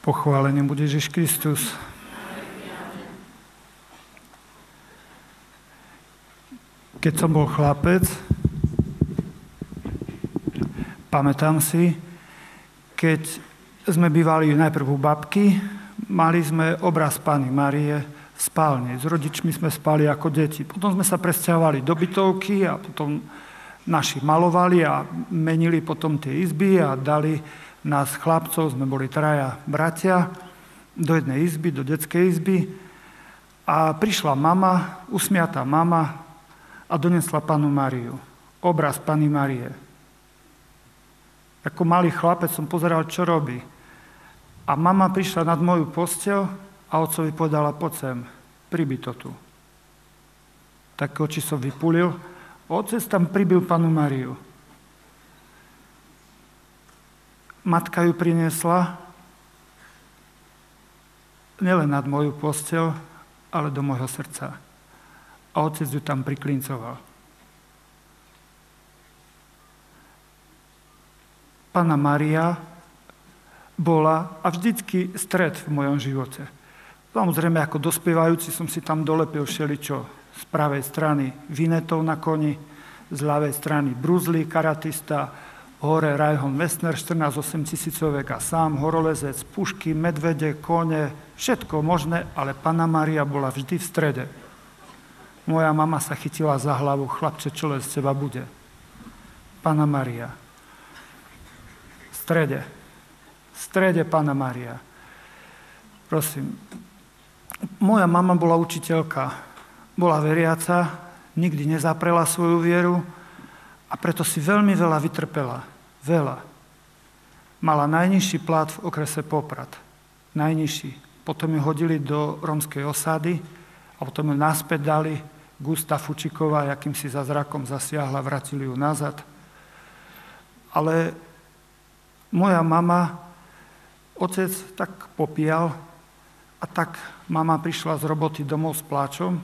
Pochválený bude Ježiš Kristus. Keď som bol chlapec, pamätám si, keď sme bývali najprv u babky, mali sme obraz Panny Márie v spálni. S rodičmi sme spali ako deti. Potom sme sa presťahovali do bytovky a potom naši malovali a menili potom tie izby a dali nás chlapcov, sme boli traja bratia, do jednej izby, do detskej izby a prišla mama, usmiatá mama a donesla Pannu Máriu, obraz Panny Márie. Ako malý chlapec som pozeral, čo robí. A mama prišla nad moju posteľ a otcovi povedala, poď sem, pribi to tu. Také oči som vypulil, otec tam pribil Pannu Máriu. Matka ju priniesla nielen nad moju posteľ, ale do môjho srdca. A otec ju tam priklincoval. Panna Mária bola a vždycky stred v mojom živote. Samozrejme, ako dospievajúci som si tam dolepil všeličo. Z pravej strany Vinetov na koni, z ľavej strany Bruzlí, karatista, hore Reinhold Messner, 14-8 tisícovek a sám, horolezec, pušky, medvede, kone, všetko možné, ale Panna Mária bola vždy v strede. Moja mama sa chytila za hlavu, chlapče, čo len z teba bude. Panna Mária. V strede Panna Mária. Prosím. Moja mama bola učiteľka, bola veriaca, nikdy nezaprela svoju vieru a preto si veľmi veľa vytrpela. Veľa. Mala najnižší plat v okrese Poprad. Najnižší. Potom ju hodili do rómskej osady a potom ju naspäť dali. Gusta Fučíková, jakýmsi zázrakom zasiahla, vrátili ju nazad. Ale moja mama, otec tak popíjal a tak mama prišla z roboty domov s pláčom,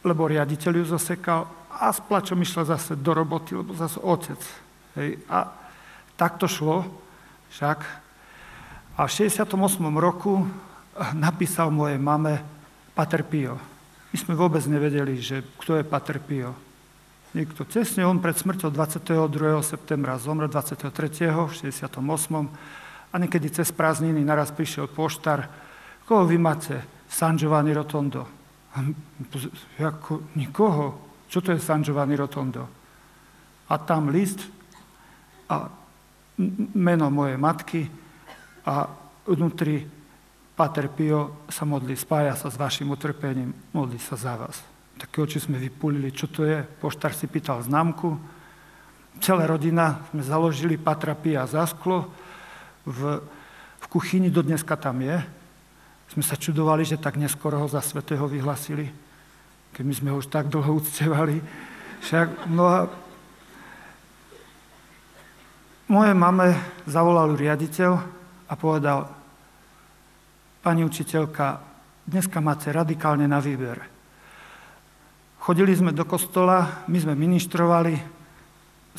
lebo riaditeľ ju zasekal a s pláčom išla zase do roboty, lebo zase otec. Hej. A tak to šlo však. A v 68. roku napísal mojej mame Pater Pio. My sme vôbec nevedeli, že kto je Pater Pio. Nikto. Tesne on pred smrťou 22. septembra zomrel, 23. v 68. A niekedy cez prázdniny naraz prišiel poštár. Koho vy máte? San Giovanni Rotondo. Nikoho. Čo to je San Giovanni Rotondo? A tam list a meno mojej matky a vnútri Pater Pio sa modlí, spája sa s vašim utrpením, modlí sa za vás. Také oči sme vypulili, čo to je. Poštár si pýtal známku. Celá rodina sme založili Patra Pia za sklo. V kuchyni dodneska tam je. Sme sa čudovali, že tak neskoro ho za svätého vyhlasili, keď my sme ho už tak dlho uctievali. Však Moje mame zavolal riaditeľ a povedal, pani učiteľka, dneska máte radikálne na výber. Chodili sme do kostola, my sme ministrovali,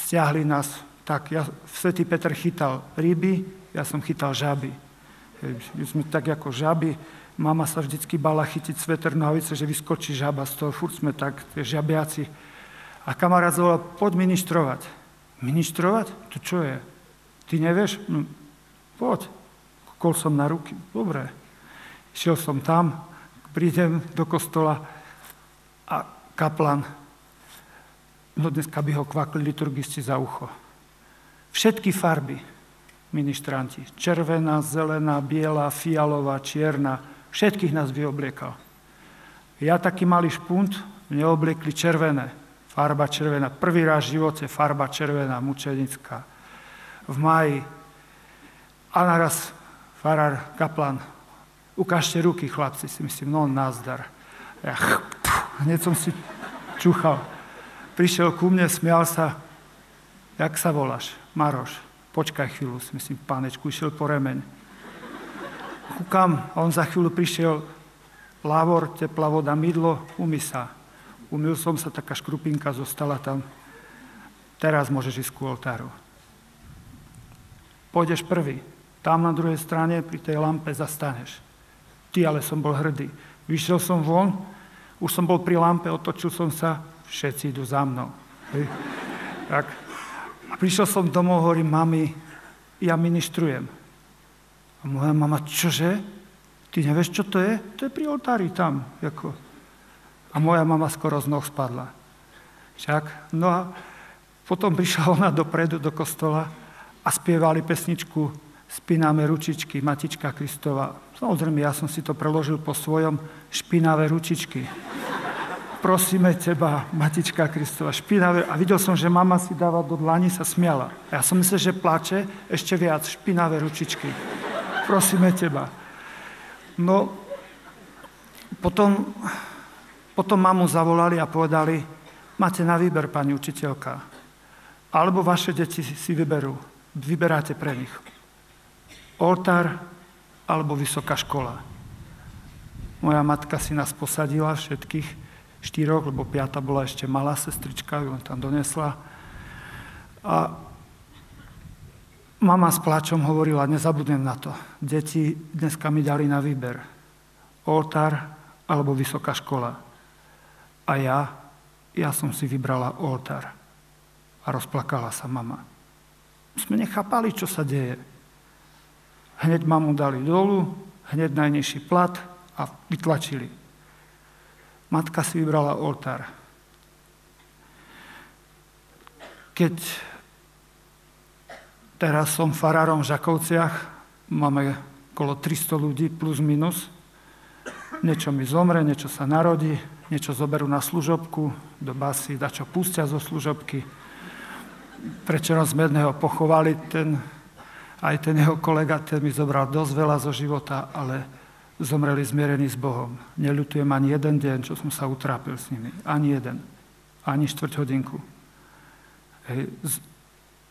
stiahli nás, tak svätý Peter chytal ryby, ja som chytal žaby. My sme tak ako žaby, mama sa vždycky bala chytiť sveter nohavice, že vyskočí žaba, z toho furt sme tak, tie žabiaci. A kamarát zavolal, poď ministrovať. Ministrovať? To čo je? Ty nevieš? No, poď. Kol som na ruky. Dobre. Šiel som tam, prídem do kostola a kaplan, no dneska by ho kvakli liturgisti za ucho. Všetky farby, ministranti, červená, zelená, biela, fialová, čierna, všetkých nás vyobliekal. Ja taký malý špunt, mne obliekli červené. Farba červená. Prvý raz v živote farba červená, mučenická. V máji. A naraz farár, kaplan. Ukážte ruky, chlapci, si myslím, no názdar. Ja, hneď som si čúchal. Prišiel ku mne, smial sa. Jak sa voláš? Maroš. Počkaj chvíľu, si myslím, pánečku, išiel po remeň. Kúkam, a on za chvíľu prišiel. Lávor, teplá voda, mydlo, umyj sa. Umyl som sa, taká škrupinka zostala tam. Teraz môžeš ísť ku oltáru. Pôjdeš prvý. Tam na druhej strane pri tej lampe zastaneš. Ty, ale som bol hrdý. Vyšiel som von, už som bol pri lampe, otočil som sa, všetci idú za mnou. Hej. Tak. A prišiel som domov, hovorím, mami, ja ministrujem. A moja mama, čože? Ty nevieš, čo to je? To je pri oltári tam. Jako. A moja mama skoro z noh spadla. Však, no a potom prišla ona dopredu do kostola a spievali pesničku Spínáme ručičky, Matička Kristova. Samozrejme, ja som si to preložil po svojom, špinavé ručičky. Prosíme teba, Matička Kristova, špinavé. A videl som, že mama si dáva do dlani, sa smiala. Ja som myslel, že plače ešte viac, špinavé ručičky. Prosíme teba. No, potom mamu zavolali a povedali, máte na výber, pani učiteľka. Alebo vaše deti si vyberú. Vyberáte pre nich. Oltár alebo vysoká škola. Moja matka si nás posadila všetkých 4, lebo 5 bola ešte malá sestrička, ju len tam donesla. A mama s pláčom hovorila, nezabudnem na to. Deti dneska mi dali na výber. Oltár alebo vysoká škola. A ja som si vybrala oltár. A rozplakala sa mama. Sme nechápali, čo sa deje. Hneď mamu dali dolu, hneď najnižší plat a vytlačili. Matka si vybrala oltár. Keď teraz som farárom v Žakovciach, máme okolo 300 ľudí plus minus, niečo mi zomre, niečo sa narodí, niečo zoberú na služobku, do basy, dačo pustia zo služobky. Prečerom sme jedného pochovali, aj ten jeho kolega, ten mi zobral dosť veľa zo života, ale zomreli zmierení s Bohom. Neľutujem ani jeden deň, čo som sa utrápil s nimi. Ani jeden. Ani 4 hodinku.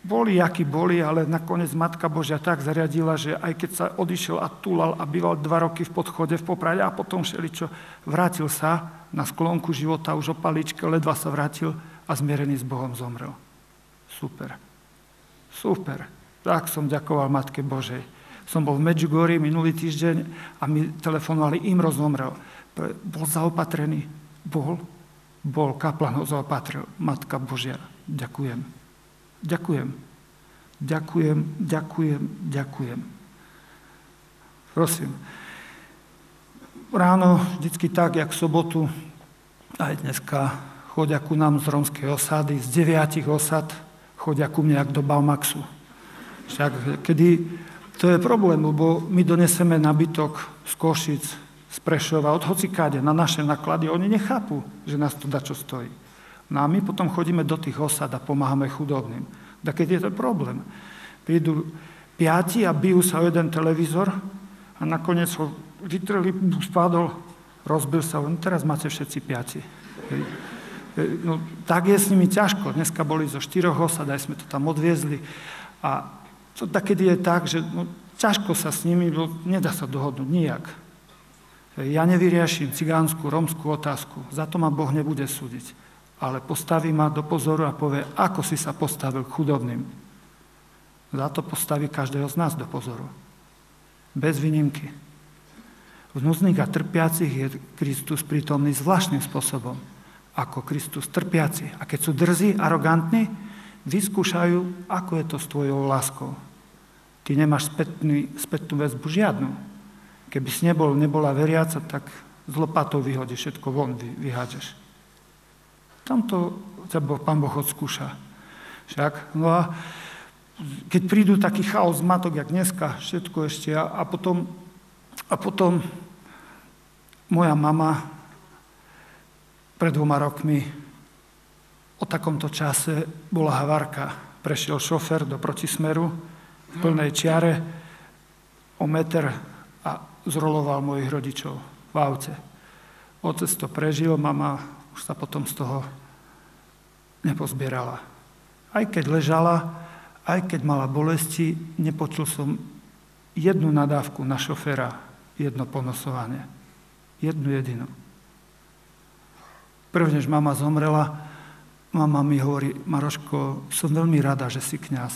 Boli, akí boli, ale nakoniec Matka Božia tak zariadila, že aj keď sa odišiel a túlal a býval 2 roky v podchode v Poprade a potom všeličo, vrátil sa na sklonku života, už o paličke, ledva sa vrátil a zmierený s Bohom zomrel. Super. Super. Tak som ďakoval Matke Božej. Som bol v Medjugorji minulý týždeň a mi telefonovali, Imro zomrel. Bol zaopatrený? Bol, kaplan ho zaopatril. Matka Božia, ďakujem. Ďakujem. Prosím. Ráno, vždycky tak, jak v sobotu, aj dneska chodia ku nám z rómskej osady, z 9 osad, chodia ku mne jak do Baumaxu. Však kedy to je problém, lebo my doneseme nabytok z Košic, z Prešova, od hocikáde na naše náklady. Oni nechápu, že nás to dačo stojí. No a my potom chodíme do tých osad a pomáhame chudobným. Tak keď je to problém. Prídu 5 a bijú sa o jeden televízor a nakoniec ho vytreli, spadol, rozbil sa. No teraz máte všetci 5. No, tak je s nimi ťažko. Dneska boli zo 4 osad, aj sme to tam odviezli. A to takedy je tak, že ťažko sa s nimi, nedá sa dohodnúť nijak. Ja nevyrieším cigánsku, rómskú otázku. Za to ma Boh nebude súdiť. Ale postaví ma do pozoru a povie, ako si sa postavil k chudobným. Za to postaví každého z nás do pozoru. Bez výnimky. V núdznych a trpiacich je Kristus prítomný zvláštnym spôsobom. Ako Kristus trpiaci. A keď sú drzí, arogantní, vyskúšajú, ako je to s tvojou láskou. Ty nemáš spätnú väzbu žiadnu. Keby si nebola veriaca, tak z lopatou vyhodíš, všetko von vyhádžeš. Tamto ťa Pán Boh odskúša. Však, no a keď prídu taký chaos, zmatok, jak dneska, všetko ešte, a potom moja mama pred 2 rokmi o takomto čase bola havarka. Prešiel šofér do protismeru v plnej čiare o meter a zroloval mojich rodičov v aute. Otec to prežil, mama už sa potom z toho nepozbierala. Aj keď ležala, aj keď mala bolesti, nepočul som jednu nadávku na šoféra, jedno ponosovanie. Jednu jedinú. Prvnež mama zomrela, mama mi hovorí, Maroško, som veľmi rada, že si kňaz.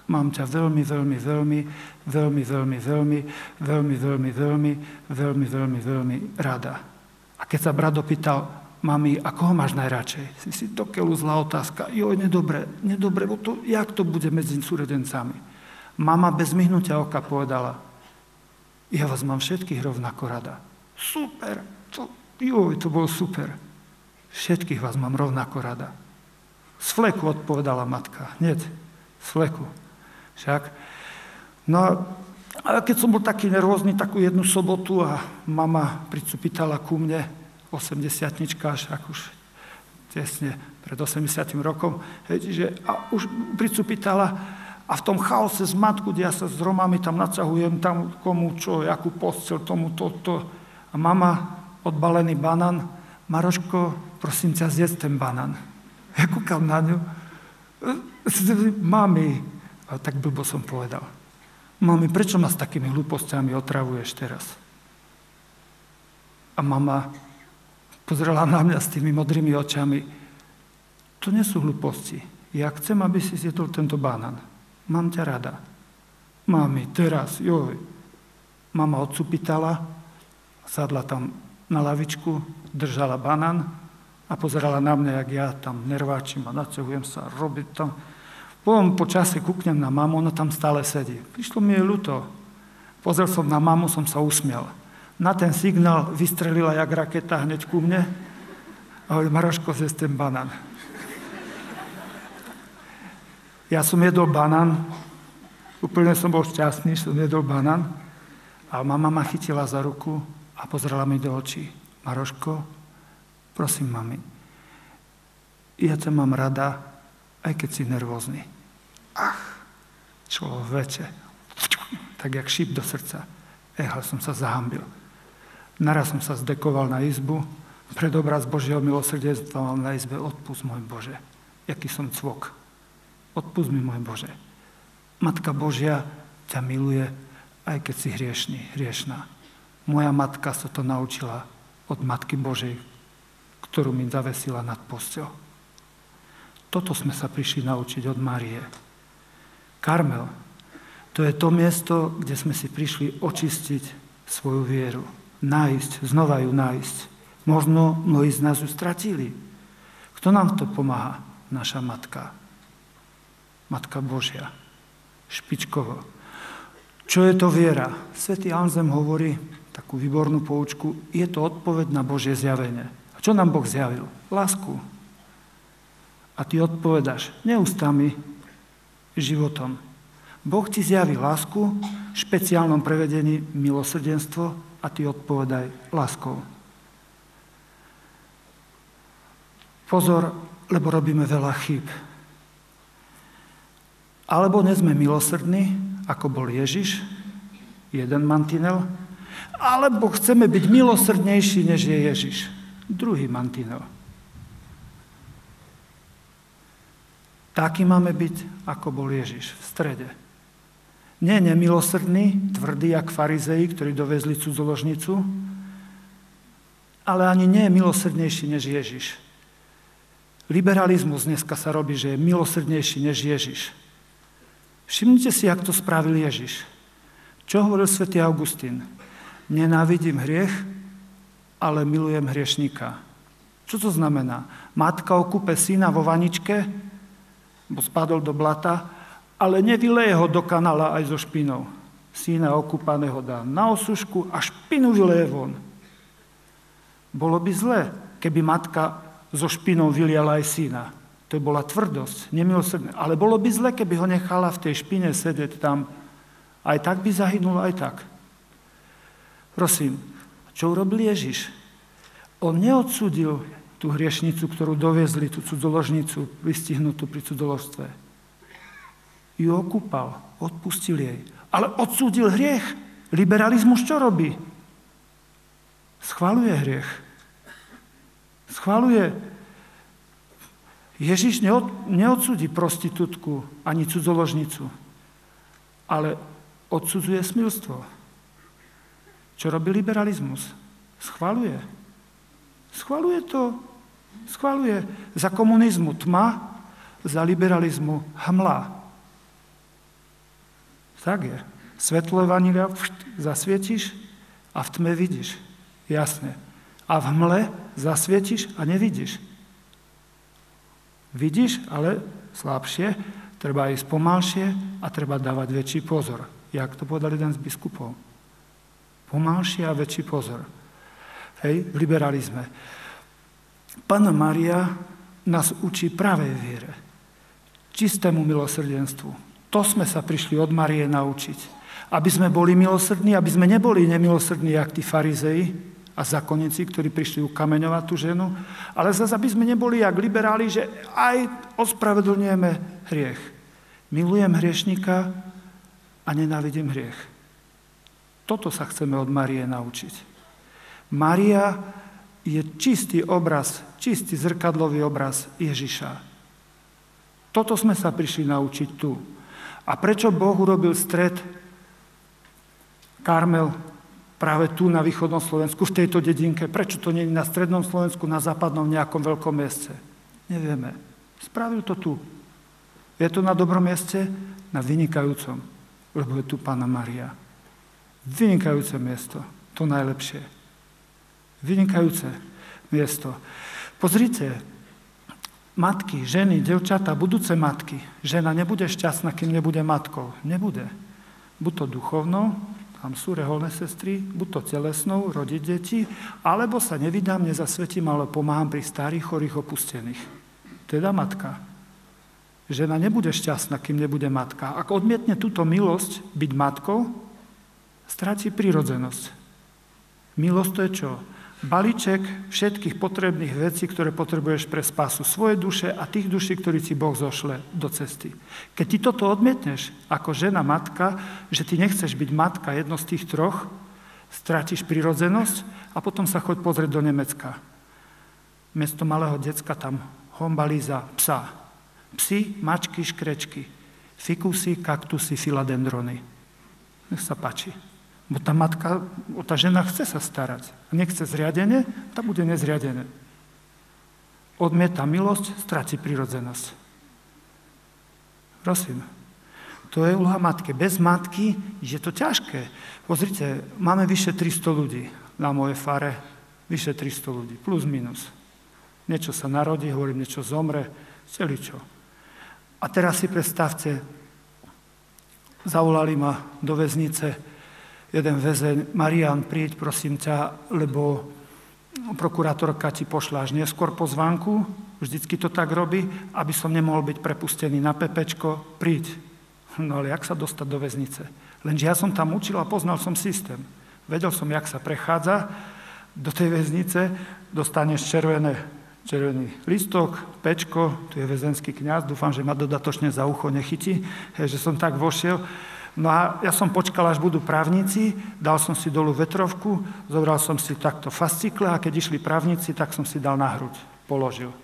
mám ťa veľmi, veľmi, veľmi, veľmi, veľmi, veľmi, veľmi, veľmi, veľmi, veľmi, veľmi, veľmi rada. A keď sa brat opýtal, mami, a koho máš najradšej? Si to keľu zlá otázka. Joj, nedobre, bo to, jak to bude medzi súrodencami? Mama bez myhnutia oka povedala, ja vás mám všetkých rovnako rada. Super, to bolo super. Všetkých vás mám rovnako rada. Z fleku odpovedala matka. Hneď, z fleku. Však. No a keď som bol taký nervózny, takú jednu sobotu a mama pricupitala ku mne, 80-tnička, až už tesne pred 80 rokom, a už pricupitala a v tom chaose z matku, kde ja sa s Romami tam nacahujem, tam komu čo, jakú postel, tomu toto. A mama, odbalený banán, Maroško, prosím ťa, zjedz ten banán. Ja kúkam na ňu. Mami, a tak blbo som povedal. Mami, prečo ma s takými hlúpostiami otravuješ teraz? A mama pozrela na mňa s tými modrými očami. To nie sú hlúposti. Ja chcem, aby si zjedol tento banán. Mám ťa rada. Mami, teraz, joj. Mama odsupitala, sadla tam na lavičku, držala banán a pozerala na mňa, jak ja tam nerváčim a nacehujem sa, robiť tam. Po čase kúknem na mamu, ona tam stále sedí. Prišlo mi jej ľúto. Pozrel som na mamu, som sa usmiel. Na ten signál vystrelila jak raketa hneď ku mne a hovorí, Maroško, zjedz ten banán. Ja som jedol banán, úplne som bol šťastný, že som jedol banán a mama ma chytila za ruku a pozrela mi do očí. Maroško, prosím, mami, ja ťa mám rada, aj keď si nervózny. Ach, človeče, tak jak šíp do srdca. Som sa zahambil. Naraz som sa zdekoval na izbu, pred obraz Božieho milosrdenstva mám na izbe, odpusť, môj Bože, jaký som cvok. Odpusť mi, môj Bože. Matka Božia ťa miluje, aj keď si hriešná. Moja matka sa to naučila od Matky Božej, ktorú mi zavesila nad posťou. Toto sme sa prišli naučiť od Márie. Karmel, to je to miesto, kde sme si prišli očistiť svoju vieru. Nájsť, znova ju nájsť. Možno mnohí z nás ju stratili. Kto nám to pomáha? Naša matka. Matka Božia. Špičkovo. Čo je to viera? Svätý Anselm hovorí takú výbornú poučku, je to odpoveď na Božie zjavenie. A čo nám Boh zjavil? Lásku. A ty odpovedáš neústami, životom. Boh ti zjaví lásku, v špeciálnom prevedení milosrdenstvo a ty odpovedaj láskou. Pozor, lebo robíme veľa chýb. Alebo nie sme milosrdní, ako bol Ježiš, jeden mantinel, alebo chceme byť milosrdnejší, než je Ježiš, druhý mantinel. Taký máme byť, ako bol Ježiš, v strede. Nie nemilosrdný, tvrdý, jak farizei, ktorí dovezli cudzoložnicu, ale ani nie je milosrdnejší, než Ježiš. Liberalizmus dneska sa robí, že je milosrdnejší, než Ježiš. Všimnite si, jak to spravil Ježiš. Čo hovoril svätý Augustín? Nenávidím hriech, ale milujem hriešníka. Čo to znamená? Matka okupe syna vo vaničke, bo spadol do blata, ale nevyleje ho do kanála aj so špinou. Syna okúpaného dá na osušku a špinu vyleje von. Bolo by zlé, keby matka so špinou vyliala aj syna. To bola tvrdosť, nemilosrdné. Ale bolo by zlé, keby ho nechala v tej špine sedieť tam. Aj tak by zahynul, aj tak. Prosím, čo urobil Ježiš? On neodsúdil tú hriešnicu, ktorú doviezli, tú cudzoložnicu, vystihnutú pri cudzoložstve. Ju okúpal, odpustil jej. Ale odsúdil hriech. Liberalizmus čo robí? Schvaľuje hriech. Schvaľuje. Ježiš neodsúdi prostitútku ani cudzoložnicu, ale odsudzuje smilstvo. Čo robí liberalizmus? Schvaľuje. Schvaľuje to. Schvaľuje. Za komunizmu tma, za liberalizmu hmla. Tak je. Svetlo evanjelia zasvietiš a v tme vidíš. Jasne. A v hmle zasvietiš a nevidíš. Vidíš, ale slabšie, treba ísť pomalšie a treba dávať väčší pozor. Jak to povedal jeden z biskupov. Pomalšie a väčší pozor. Hej, v liberalizme. Panna Mária nás učí pravej viere. Čistému milosrdenstvu. To sme sa prišli od Márie naučiť. Aby sme boli milosrdní, aby sme neboli nemilosrdní, jak tí farizei a zákonníci, ktorí prišli ukameňovať tú ženu, ale zase, aby sme neboli jak liberáli, že aj ospravedlňujeme hriech. Milujem hriešnika a nenávidím hriech. Toto sa chceme od Márie naučiť. Mária je čistý obraz, čistý zrkadlový obraz Ježiša. Toto sme sa prišli naučiť tu. A prečo Boh urobil stred Karmel práve tu na východnom Slovensku, v tejto dedinke? Prečo to nie je na strednom Slovensku, na západnom nejakom veľkom meste? Nevieme. Spravil to tu. Je to na dobrom mieste? Na vynikajúcom, lebo je tu Panna Mária. Vynikajúce miesto, to najlepšie. Vynikajúce miesto. Pozrite, matky, ženy, devčatá, budúce matky. Žena nebude šťastná, kým nebude matkou. Nebude. Buď to duchovnou, tam sú reholné sestry, buď to telesnou, rodiť deti, alebo sa nevydám, nezasvetím, ale pomáham pri starých, chorých, opustených. Teda matka. Žena nebude šťastná, kým nebude matka. Ak odmietne túto milosť byť matkou, stráti prirodzenosť. Milosť to je čo? Balíček všetkých potrebných vecí, ktoré potrebuješ pre spásu svojej duše a tých duší, ktorý ti Boh zošle do cesty. Keď ty toto odmietneš ako žena, matka, že ty nechceš byť matka, jedno z tých troch, strátiš prirodzenosť a potom sa choď pozrieť do Nemecka. Miesto malého decka tam hombali za psa. Psi, mačky, škrečky, fikusy, kaktusy, filadendrony. Nech sa páči. Bo tá matka, tá žena chce sa starať. A nechce zriadenie, tá bude nezriadené. Odmieta milosť, stráti prirodzenosť. Prosím. To je úloha matky. Bez matky je to ťažké. Pozrite, máme vyše 300 ľudí na mojej fare. Vyše 300 ľudí, plus minus. Niečo sa narodí, hovorím, niečo zomre, celičo. A teraz si predstavte, zavolali ma do väznice jeden väzeň, Marián, príď, prosím ťa, lebo prokurátorka ti pošla až neskôr pozvánku, vždycky to tak robí, aby som nemohol byť prepustený na pepečko, príď. No ale jak sa dostať do väznice? Lenže ja som tam učil a poznal som systém. Vedel som, jak sa prechádza do tej väznice, dostaneš červený listok, pečko, tu je väzenský kňaz, dúfam, že ma dodatočne za ucho nechytí, že som tak vošiel. No a ja som počkal, až budú právnici, dal som si dolu vetrovku, zobral som si takto fascikle a keď išli právnici, tak som si dal na hruď, položil.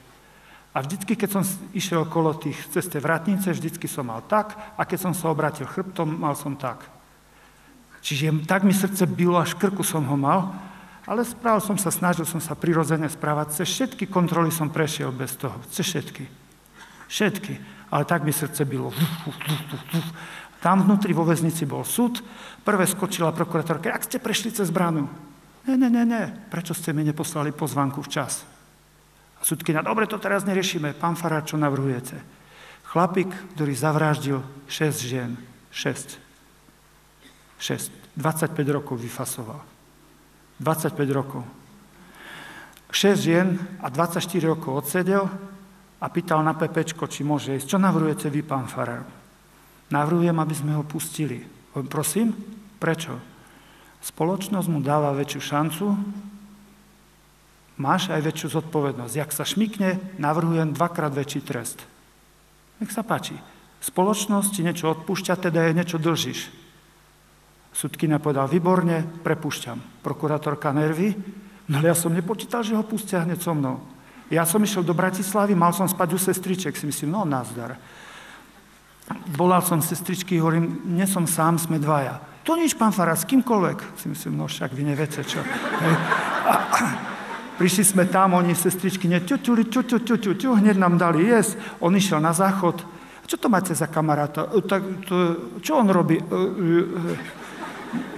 A vždycky, keď som išiel okolo tých ceste vratnice, vždycky som mal tak a keď som sa obrátil chrbtom, mal som tak. Čiže tak mi srdce bylo, až v krku som ho mal, ale snažil som sa prirodzene správať. Cez všetky kontroly som prešiel bez toho, cez všetky. Všetky. Ale tak mi srdce bylo. Tam vnútri vo väznici bol súd, prvé skočila prokurátorka, ak ste prešli cez bránu. Ne, prečo ste mi neposlali pozvánku včas? A súdkyňa, dobre, to teraz neriešime, pán farár, čo navrhujete? Chlapík, ktorý zavraždil 6 žien, 6, 25 rokov vyfasoval. 25 rokov. 6 žien a 24 rokov odsedel a pýtal na pepečko, či môže ísť. Čo navrhujete vy, pán farár? Navrhujem, aby sme ho pustili. Prosím, prečo? Spoločnosť mu dáva väčšiu šancu, máš aj väčšiu zodpovednosť. Jak sa šmykne, navrhujem 2-krát väčší trest. Nech sa páči. Spoločnosť ti niečo odpúšťa, teda jej niečo dlžíš. Sudkyňa povedal, výborne, prepúšťam. Prokurátorka nervy, no ale ja som nepočítal, že ho pustia hneď so mnou. Ja som išiel do Bratislavy, mal som spať u sestriček, si myslím, no nazdar. Volal som sestričky, hovorím, nie som sám, sme dvaja. To nič, pán farár, s kýmkoľvek. Si myslím, no však vy neviete, čo. Prišli sme tam, oni sestričky, ťu, hneď nám dali jesť. On išiel na záchod, čo to máte za kamaráta? Čo on robí?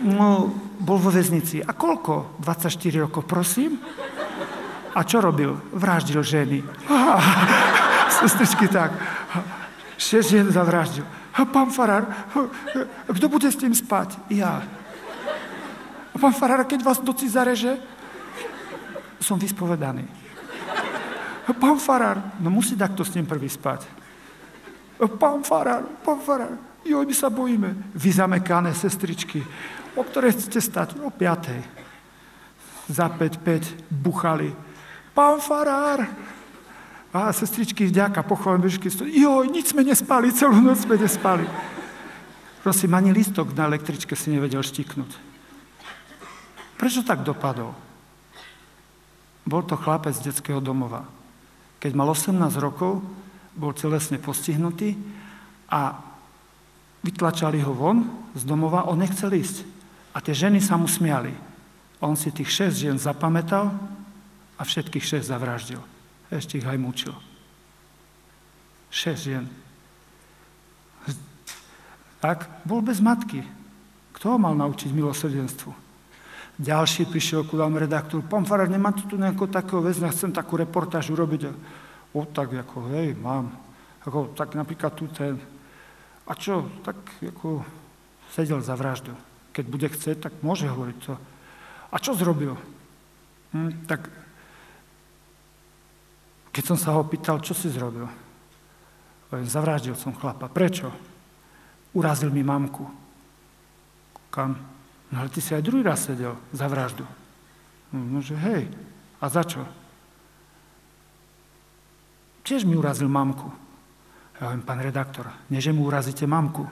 No, bol vo väznici. A koľko? 24 rokov, prosím? A čo robil? Vraždil ženy. Sestričky tak. 6 žien zavraždil. Pán farár, kto bude s tým spať? Ja. Pán farár, keď vás noci zareže, som vyspovedaný. Pán farár, no musí takto s ním prvý spať. Pán farár, joj, my sa bojíme. Vy zamekané sestričky, o ktorej chcete stať? O 5. Za 5 buchali. Pán farár! A sestričky vďaka, pochválim Bežky, joj, nič sme nespali, celú noc sme nespali. Prosím, ani lístok na električke si nevedel štiknúť. Prečo tak dopadol? Bol to chlapec z detského domova. Keď mal 18 rokov, bol telesne postihnutý a vytlačali ho von z domova, on nechcel ísť. A tie ženy sa mu smiali. On si tých 6 žien zapamätal a všetkých 6 zavraždil. Ešte ich aj mučil. 6 žien. Tak, bol bez matky. Kto ho mal naučiť milosrdenstvu? Ďalší prišiel ku nám redaktor. Pán farár, nemáte tu nejakého takého väzňa, chcem takú reportáž urobiť. Tak ako, hej, mám. Ako, tak napríklad tu ten. A čo? Tak ako sedel za vraždu. Keď bude chcieť, tak môže hovoriť to. A čo zrobil? Tak keď som sa ho pýtal, čo si zrobil? Zavraždil som chlapa. Prečo? Urazil mi mamku. Kam? No ale ty si aj druhý raz sedel za vraždu. No, že hej. A za čo? Tiež mi urazil mamku. Ja hovorím, pán redaktor, nie že mu urazíte mamku.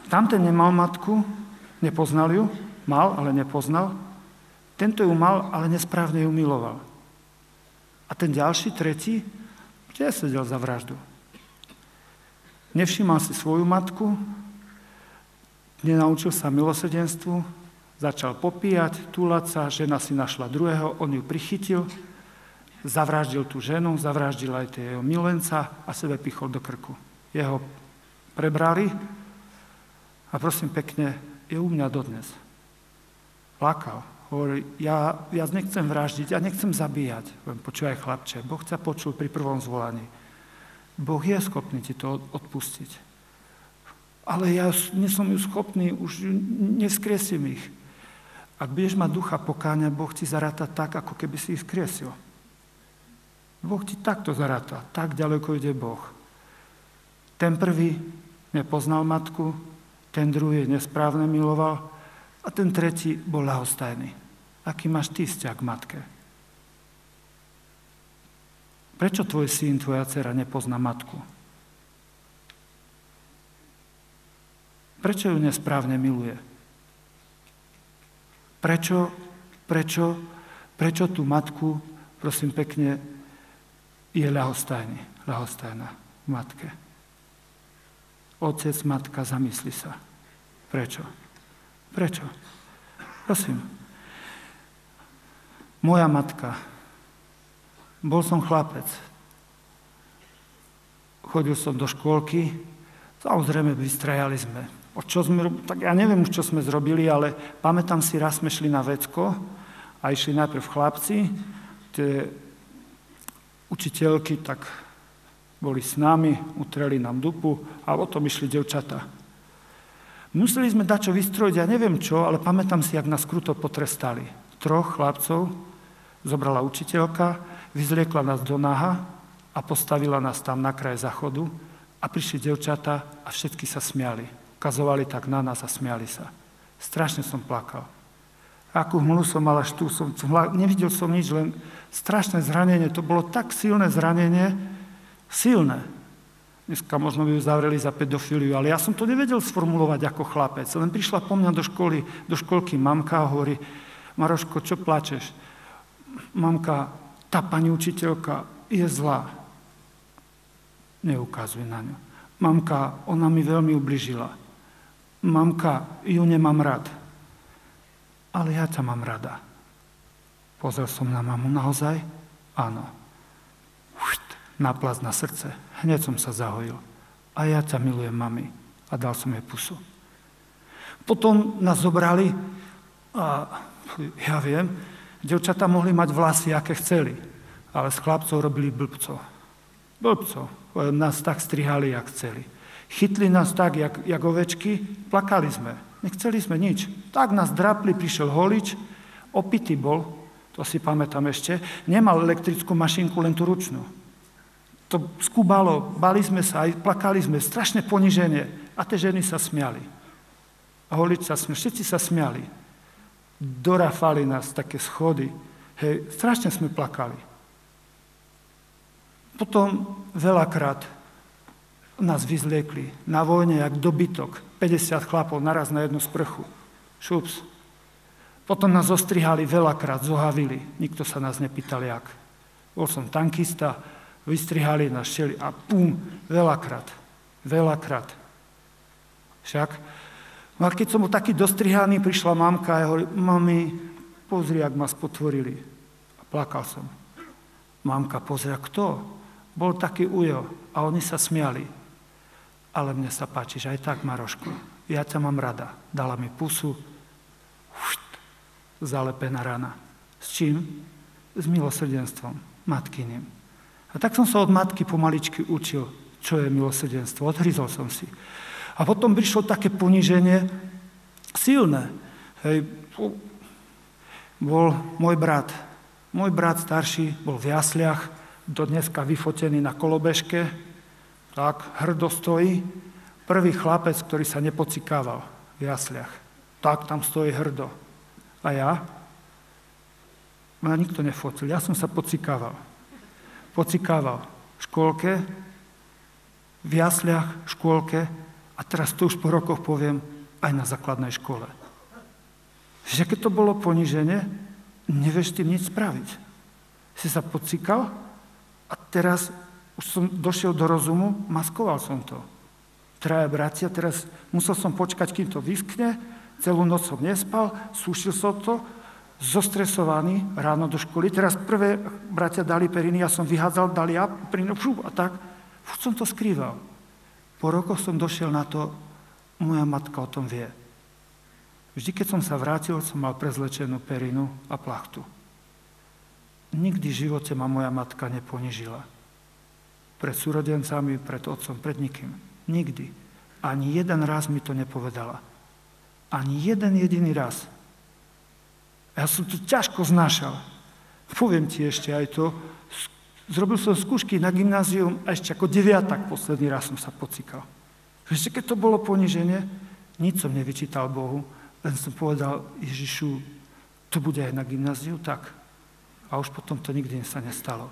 Tamten nemal matku, nepoznal ju, mal, ale nepoznal. Tento ju mal, ale nesprávne ju miloval. A ten ďalší, tretí, tiež sedel za vraždu. Nevšímal si svoju matku, nenaučil sa milosrdenstvu, začal popíjať, túlať sa, žena si našla druhého, on ju prichytil, zavraždil tú ženu, zavraždil aj tie jeho milenca a sebe pichol do krku. Jeho prebrali a prosím pekne, je u mňa dodnes. Plakal. Hovorí, ja nechcem vraždiť, ja nechcem zabíjať. Počúvaj, chlapče, Boh ťa počul pri prvom zvolaní. Boh je schopný ti to odpustiť. Ale ja nie som ju schopný, už neskresím ich. Ak budeš mať ducha pokáňa, Boh ti zaráta tak, ako keby si ich skresil. Boh ti takto zaráta, tak ďaleko ide Boh. Ten prvý nepoznal matku, ten druhý nesprávne miloval a ten tretí bol ľahostajný. Aký máš ty vzťah k matke? Prečo tvoj syn, tvoja dcera nepozná matku? Prečo ju nesprávne miluje? Prečo tú matku, prosím pekne, je ľahostajná v matke? Otec, matka, zamysli sa. Prečo? Prosím. Moja matka. Bol som chlapec. Chodil som do škôlky. Samozrejme, vystrajali sme. Tak ja neviem, čo sme zrobili, ale pamätám si, raz sme šli na vecko a išli najprv chlapci. Tie učiteľky tak boli s nami, utreli nám dupu a potom išli devčatá. Museli sme dačo vystrojiť, ja neviem čo, ale pamätám si, jak nás kruto potrestali. 3 chlapcov zobrala učiteľka, vyzliekla nás do naha a postavila nás tam na kraj záchodu a prišli devčatá a všetky sa smiali. Ukazovali tak na nás a smiali sa. Strašne som plakal. Akú hmlu som mal až tu, nevidel som nič, len strašné zranenie. To bolo tak silné zranenie, silné. Dneska možno by ju zavreli za pedofíliu, ale ja som to nevedel sformulovať ako chlapec. Len prišla po mňa do školky mamka a hovorí, Maroško, čo plačeš? Mamka, tá pani učiteľka je zlá. Neukazuj na ňu. Mamka, ona mi veľmi ubližila. Mamka, ju nemám rád. Ale ja ťa mám rada. Pozrel som na mamu, naozaj? Áno. náplast na srdce. Hneď som sa zahojil. A ja ťa milujem, mami. A dal som jej pusu. Potom nás zobrali a ja viem, dievčatá mohli mať vlasy, aké chceli, ale s chlapcov robili blbcov. Nás tak strihali, jak chceli. Chytli nás tak, jak ovečky, plakali sme. Nechceli sme nič. Tak nás drapli, prišiel holič, opitý bol, to si pamätám ešte, nemal elektrickú mašinku, len tú ručnú. To skúbalo, bali sme sa, aj plakali sme, strašné poniženie. A tie ženy sa smiali. A holič sa smiali, všetci sa smiali. Dorafali nás také schody. Hej, strašne sme plakali. Potom veľakrát nás vyzliekli na vojne, jak dobytok. 50 chlapov naraz na jednu sprchu. Šups. Potom nás ostrihali veľakrát, zohavili. Nikto sa nás nepýtal, jak. Bol som tankista, vystrihali nás, šeli a pum, veľakrát. Však. No a keď som bol taký dostrihaný, prišla mamka a hovorí, mami, pozri, jak ma spotvorili. A plakal som. Mamka pozria, kto? Bol taký ujo a oni sa smiali. Ale mne sa páčiš aj tak, Maroško. Ja ťa mám rada. Dala mi pusu, zalepená rana. S čím? S milosrdenstvom, matkyným. A tak som sa od matky pomaličky učil, čo je milosrdenstvo. Odhryzol som si. A potom prišlo také poníženie silné. Hej, bol môj brat starší, bol v jasliach, do dneska vyfotený na kolobežke, tak hrdo stojí. Prvý chlapec, ktorý sa nepocikával v jasliach. Tak tam stojí hrdo. A ja? Ma nikto nefotil, ja som sa pocikával v škôlke, v jasliach, v škôlke a teraz to už po rokoch poviem aj na základnej škole. Že keď to bolo poníženie, nevieš tým nič spraviť. Si sa pocikal a teraz už som došiel do rozumu, maskoval som to. Traja bratia, teraz musel som počkať, kým to vyskne, celú noc som nespal, sušil som to, zostresovaný ráno do školy. Teraz prvé bratia dali periny, ja som vyhádzal, dali ja perinu, a tak. Furt som to skrýval. Po rokoch som došiel na to, moja matka o tom vie. Vždy, keď som sa vrátil, som mal prezlečenú perinu a plachtu. Nikdy v živote ma moja matka neponižila. Pred súrodencami, pred otcom, pred nikým. Nikdy. Ani jeden raz mi to nepovedala. Ani jeden jediný raz. Ja som to ťažko znášal. Poviem ti ešte aj to. Zrobil som skúšky na gymnázium a ešte ako 9. posledný raz som sa pocikal. Ešte keď to bolo poníženie, nič som nevyčítal Bohu, len som povedal Ježišu, to bude aj na gymnáziu, tak. A už potom to nikdy sa nestalo.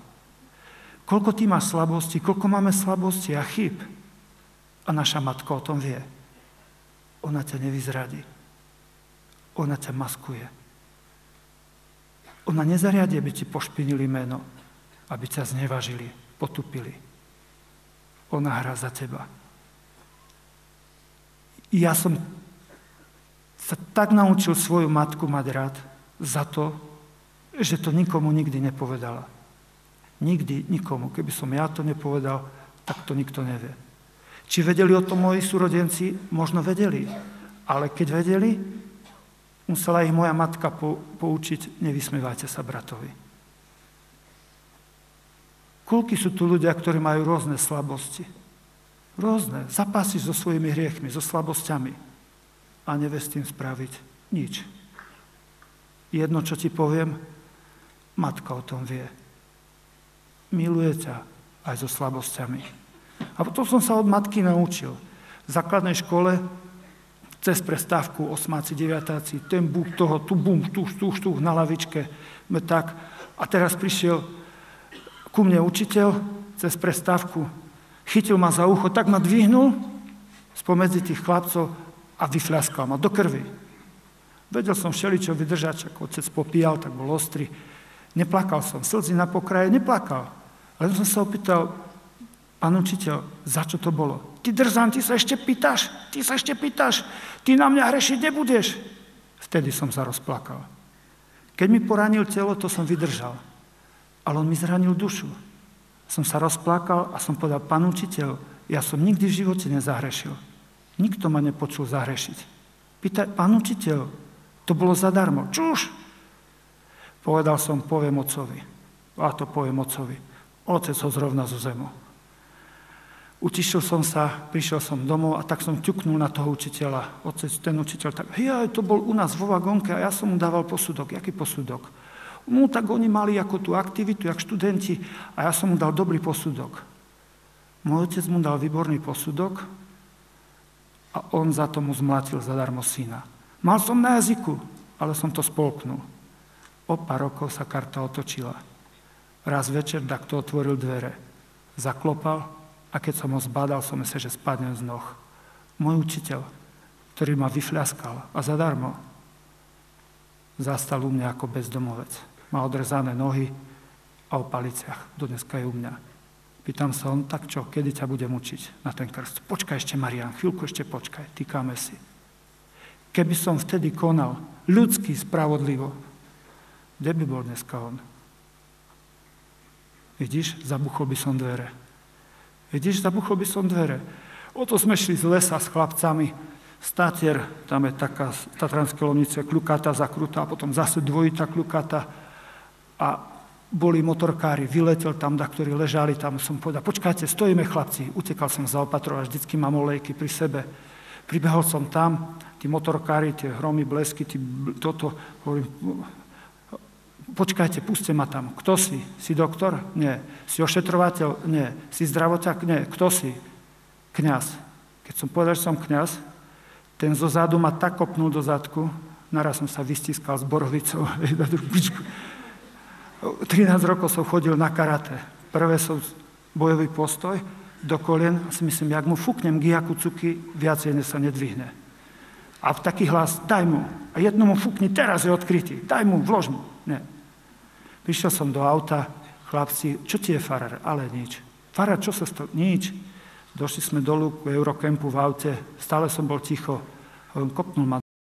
Koľko ty máš slabosti, koľko máme slabosti a chyb. A naša matka o tom vie. Ona ťa nevyzradí. Ona ťa maskuje. Ona nezariadi, aby ti pošpinili meno, aby ťa znevažili, potupili. Ona hrá za teba. Ja som sa tak naučil svoju matku mať rád za to, že to nikomu nikdy nepovedala. Nikdy nikomu. Keby som ja to nepovedal, tak to nikto nevie. Či vedeli o tom moji súrodenci? Možno vedeli. Ale keď vedeli, musela ich moja matka poučiť, nevysmievajte sa bratovi. Koľky sú tu ľudia, ktorí majú rôzne slabosti? Rôzne. Zapásíš so svojimi hriechmi, so slabosťami a nevieš s tým spraviť nič. Jedno, čo ti poviem, matka o tom vie. Miluje ťa aj so slabosťami. A potom som sa od matky naučil. V základnej škole cez prestávku, 8., 9., ten búk toho, tu bum, tu, na lavičke, tak. A teraz prišiel ku mne učiteľ cez prestávku, chytil ma za ucho, tak ma dvihnul spomedzi tých chlapcov a vyfľaskal ma do krvi. Vedel som všeličo vydržať, ako otec popíjal, tak bol ostrý. Neplakal som, slzy na pokraje, neplakal. Len som sa opýtal, pán učiteľ, za čo to bolo? Ty drzan, ty sa ešte pýtaš? Ty na mňa hrešiť nebudeš. Vtedy som sa rozplakal. Keď mi poranil telo, to som vydržal. Ale on mi zranil dušu. Som sa rozplakal a som povedal, pán učiteľ, ja som nikdy v živote nezahrešil. Nikto ma nepočul zahrešiť. Pýtaj, pán učiteľ, to bolo zadarmo. Čuž! Povedal som, poviem otcovi. A to poviem otcovi. Otec ho zrovna zo zemu. Utišil som sa, prišiel som domov a tak som ťuknul na toho učiteľa. Otec, ten učiteľ tak, to bol u nás vo vagónke a ja som mu dával posudok. Jaký posudok? No tak oni mali ako tú aktivitu, jak študenti a ja som mu dal dobrý posudok. Môj otec mu dal výborný posudok a on za tomu zmlatil zadarmo syna. Mal som na jazyku, ale som to spolknul. O pár rokov sa karta otočila. Raz večer takto otvoril dvere. Zaklopal a keď som ho zbadal, som myslel, že spadnem z noh. Môj učiteľ, ktorý ma vyfľaskal a zadarmo, zastal u mňa ako bezdomovec. Má odrezané nohy a o paliciach. Dodneska je u mňa. Pýtam sa on, tak čo, kedy ťa budem učiť na ten krst? Počkaj ešte, Marián, chvíľku ešte počkaj, týkame si. Keby som vtedy konal ľudsky spravodlivo, kde by bol dneska on? Vidíš, zabuchol by som dvere. O to sme šli z lesa s chlapcami. Statier, tam je taká tatranské Lomnice, kľukata zakrutá, a potom zase dvojitá kľukata. A boli motorkári, vyletel tam, ktorí ležali tam. Som povedal, počkajte, stojíme chlapci. Utekal som zaopatrovať, vždycky mám olejky pri sebe. Pribehol som tam, tí motorkári, tie hromy, blesky, hovorím, počkajte, puste ma tam. Kto si? Si doktor? Nie. Si ošetrovateľ? Nie. Si zdravoťák? Nie. Kto si? Kňaz. Keď som povedal, že som kňaz, ten zo zádu ma tak kopnul do zadku, naraz som sa vystiskal s borovicou. 13 rokov som chodil na karate. Prvé som bojový postoj do kolien a si myslím, jak mu fúknem gijaku cuky, viacej sa nedvihne. A v taký hlas, daj mu. A jednomu fúkni, teraz je odkrytý. Daj mu, vlož mu. Nie. Prišiel som do auta, chlapci, čo ti je farár? Ale nič. Farár, čo sa stalo? Nič. Došli sme dolu k Eurocampu v aute, stále som bol ticho. Kopnul ma